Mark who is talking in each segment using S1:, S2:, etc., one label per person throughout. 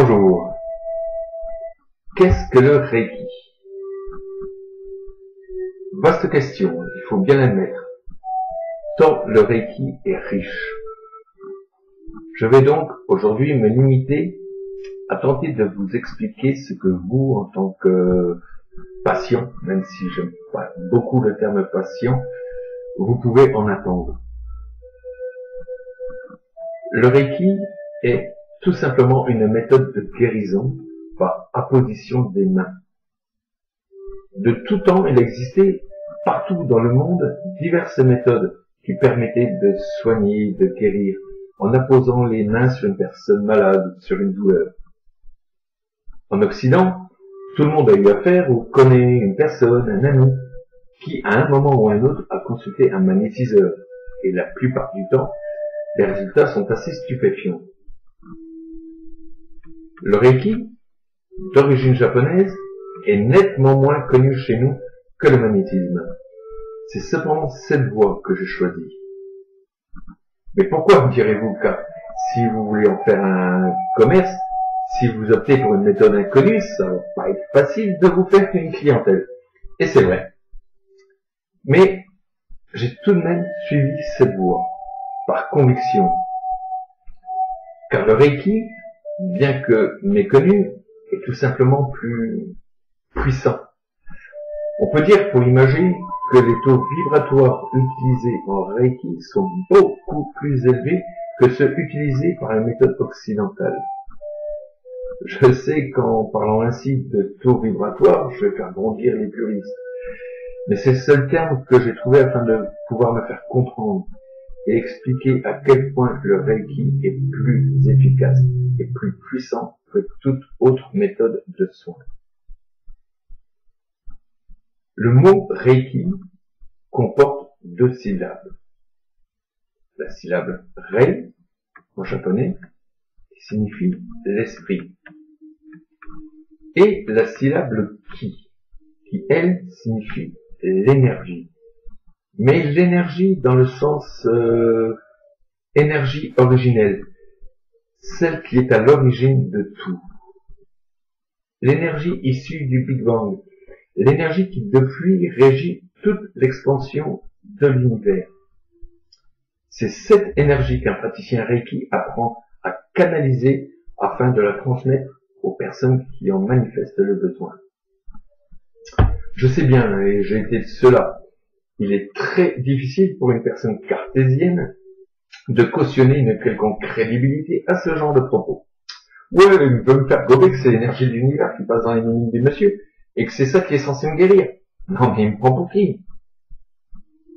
S1: Bonjour. Qu'est-ce que le Reiki? Vaste question, il faut bien l'admettre, tant le Reiki est riche. Je vais donc aujourd'hui me limiter à tenter de vous expliquer ce que vous, en tant que patient, même si j'aime pas beaucoup le terme patient, vous pouvez en attendre. Le Reiki est tout simplement une méthode de guérison par apposition des mains. De tout temps, il existait partout dans le monde diverses méthodes qui permettaient de soigner, de guérir, en apposant les mains sur une personne malade, sur une douleur. En Occident, tout le monde a eu affaire ou connaît une personne, un ami, qui à un moment ou à un autre a consulté un magnétiseur. Et la plupart du temps, les résultats sont assez stupéfiants. Le Reiki, d'origine japonaise, est nettement moins connu chez nous que le magnétisme. C'est cependant cette voie que j'ai choisie. Mais pourquoi, me direz-vous, car si vous voulez en faire un commerce, si vous optez pour une méthode inconnue, ça va pas être facile de vous faire une clientèle. Et c'est vrai. Mais j'ai tout de même suivi cette voie, par conviction. Car le Reiki, bien que méconnu, est tout simplement plus puissant. On peut dire, pour l'imager, que les taux vibratoires utilisés en Reiki sont beaucoup plus élevés que ceux utilisés par la méthode occidentale. Je sais qu'en parlant ainsi de taux vibratoires, je vais faire grandir les puristes. Mais c'est le seul terme que j'ai trouvé afin de pouvoir me faire comprendre et expliquer à quel point le Reiki est plus efficace et plus puissant que toute autre méthode de soin. Le mot Reiki comporte deux syllabes. La syllabe Rei, en japonais, qui signifie l'esprit, et la syllabe Ki, qui elle signifie l'énergie. Mais l'énergie dans le sens énergie originelle, celle qui est à l'origine de tout. L'énergie issue du Big Bang, l'énergie qui depuis régit toute l'expansion de l'univers. C'est cette énergie qu'un praticien Reiki apprend à canaliser afin de la transmettre aux personnes qui en manifestent le besoin. Je sais bien, et j'ai été de ceux-là, il est très difficile pour une personne cartésienne de cautionner une quelconque crédibilité à ce genre de propos. Ouais, il veut me faire gober que c'est l'énergie de l'univers qui passe dans les mimiques du monsieur, et que c'est ça qui est censé me guérir. Non, mais il me prend pour qui?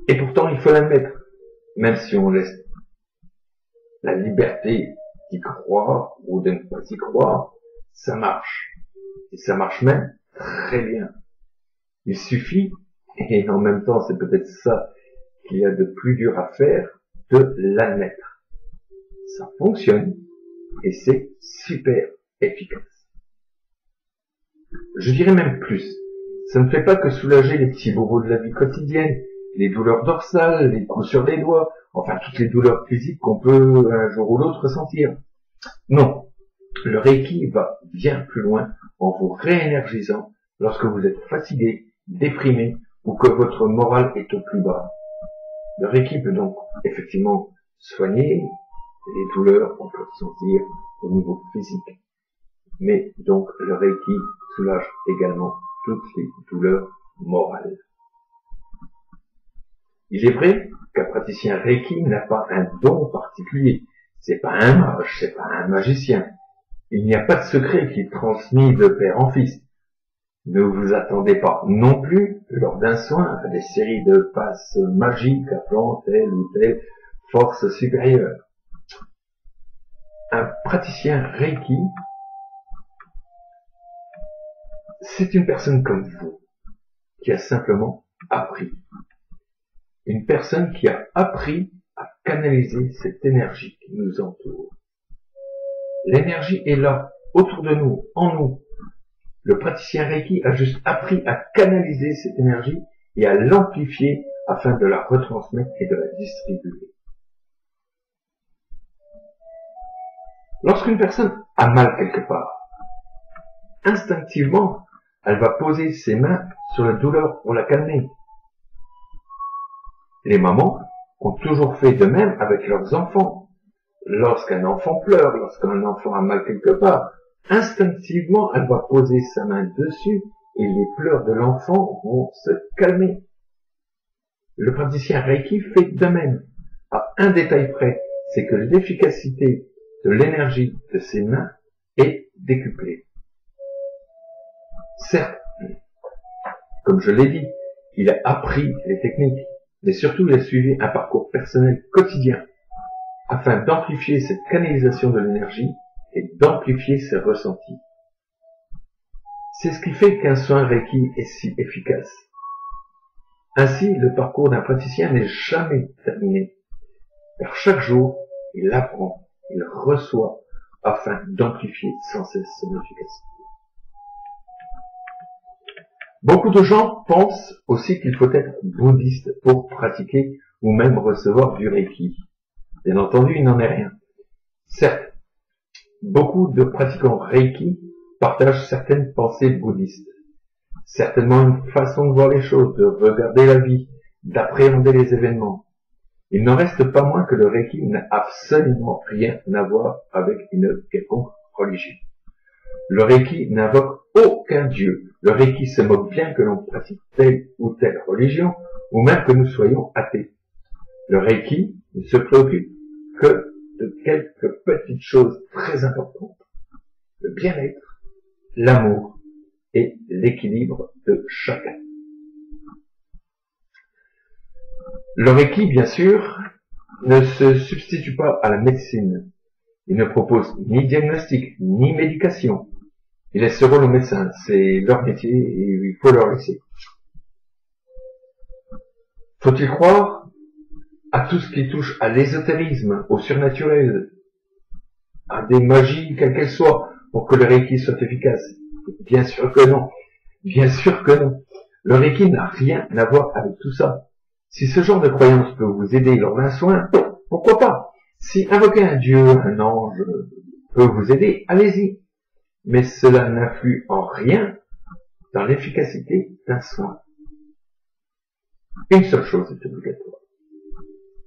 S1: Et pourtant, il faut l'admettre, même si on laisse la liberté d'y croire ou de ne pas y croire, ça marche. Et ça marche même très bien. Il suffit, et en même temps, c'est peut-être ça qu'il y a de plus dur à faire, de l'admettre. Ça fonctionne, et c'est super efficace. Je dirais même plus. Ça ne fait pas que soulager les petits bobos de la vie quotidienne, les douleurs dorsales, les coups sur les doigts, enfin toutes les douleurs physiques qu'on peut un jour ou l'autre ressentir. Non, le Reiki va bien plus loin en vous réénergisant lorsque vous êtes fatigué, déprimé ou que votre morale est au plus bas. Le Reiki peut donc effectivement soigner les douleurs qu'on peut ressentir au niveau physique. Mais donc le Reiki soulage également toutes les douleurs morales. Il est vrai qu'un praticien Reiki n'a pas un don particulier. C'est pas un mage, c'est pas un magicien. Il n'y a pas de secret qui est transmis de père en fils. Ne vous attendez pas non plus, lors d'un soin, à des séries de passes magiques appelant telle ou telle force supérieure. Un praticien Reiki, c'est une personne comme vous, qui a simplement appris. Une personne qui a appris à canaliser cette énergie qui nous entoure. L'énergie est là, autour de nous, en nous. Le praticien Reiki a juste appris à canaliser cette énergie et à l'amplifier afin de la retransmettre et de la distribuer. Lorsqu'une personne a mal quelque part, instinctivement, elle va poser ses mains sur la douleur pour la calmer. Les mamans ont toujours fait de même avec leurs enfants. Lorsqu'un enfant pleure, lorsqu'un enfant a mal quelque part, instinctivement, elle va poser sa main dessus et les pleurs de l'enfant vont se calmer. Le praticien Reiki fait de même. À un détail près, c'est que l'efficacité de l'énergie de ses mains est décuplée. Certes, comme je l'ai dit, il a appris les techniques, mais surtout il a suivi un parcours personnel quotidien afin d'amplifier cette canalisation de l'énergie et d'amplifier ses ressentis. C'est ce qui fait qu'un soin Reiki est si efficace. Ainsi, le parcours d'un praticien n'est jamais terminé, car chaque jour, il apprend, il reçoit, afin d'amplifier sans cesse son efficacité. Beaucoup de gens pensent aussi qu'il faut être bouddhiste pour pratiquer ou même recevoir du Reiki. Bien entendu, il n'en est rien. Certes, beaucoup de pratiquants Reiki partagent certaines pensées bouddhistes. Certainement une façon de voir les choses, de regarder la vie, d'appréhender les événements. Il n'en reste pas moins que le Reiki n'a absolument rien à voir avec une quelconque religion. Le Reiki n'invoque aucun dieu. Le Reiki se moque bien que l'on pratique telle ou telle religion, ou même que nous soyons athées. Le Reiki ne se préoccupe que de quelques petites choses très importantes. Le bien-être, l'amour et l'équilibre de chacun. Le Reiki, bien sûr, ne se substitue pas à la médecine. Il ne propose ni diagnostic, ni médication. Il laisse ce rôle aux médecins. C'est leur métier et il faut leur laisser. Faut-il croire à tout ce qui touche à l'ésotérisme, au surnaturel, à des magies, quelles qu'elles soient, pour que le Reiki soit efficace? Bien sûr que non. Bien sûr que non. Le Reiki n'a rien à voir avec tout ça. Si ce genre de croyance peut vous aider lors d'un soin, pourquoi pas? Si invoquer un dieu, un ange peut vous aider, allez-y. Mais cela n'influe en rien dans l'efficacité d'un soin. Une seule chose est obligatoire.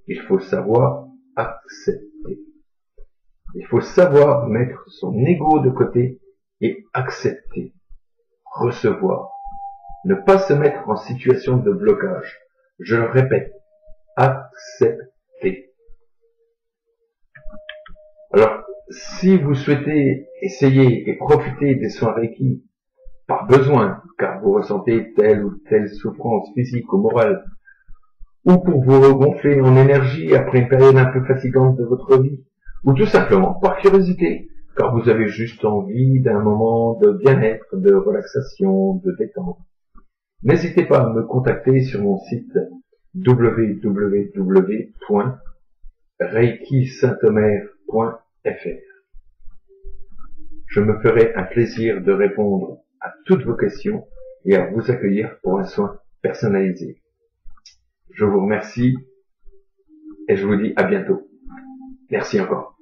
S1: Il faut savoir accepter. Il faut savoir mettre son ego de côté et accepter, recevoir. Ne pas se mettre en situation de blocage. Je le répète, accepter. Alors, si vous souhaitez essayer et profiter des soins Reiki par besoin, car vous ressentez telle ou telle souffrance physique ou morale, ou pour vous regonfler en énergie après une période un peu fatigante de votre vie, ou tout simplement par curiosité, car vous avez juste envie d'un moment de bien-être, de relaxation, de détente, n'hésitez pas à me contacter sur mon site www.reikisaintomer.fr. Je me ferai un plaisir de répondre à toutes vos questions et à vous accueillir pour un soin personnalisé. Je vous remercie et je vous dis à bientôt. Merci encore.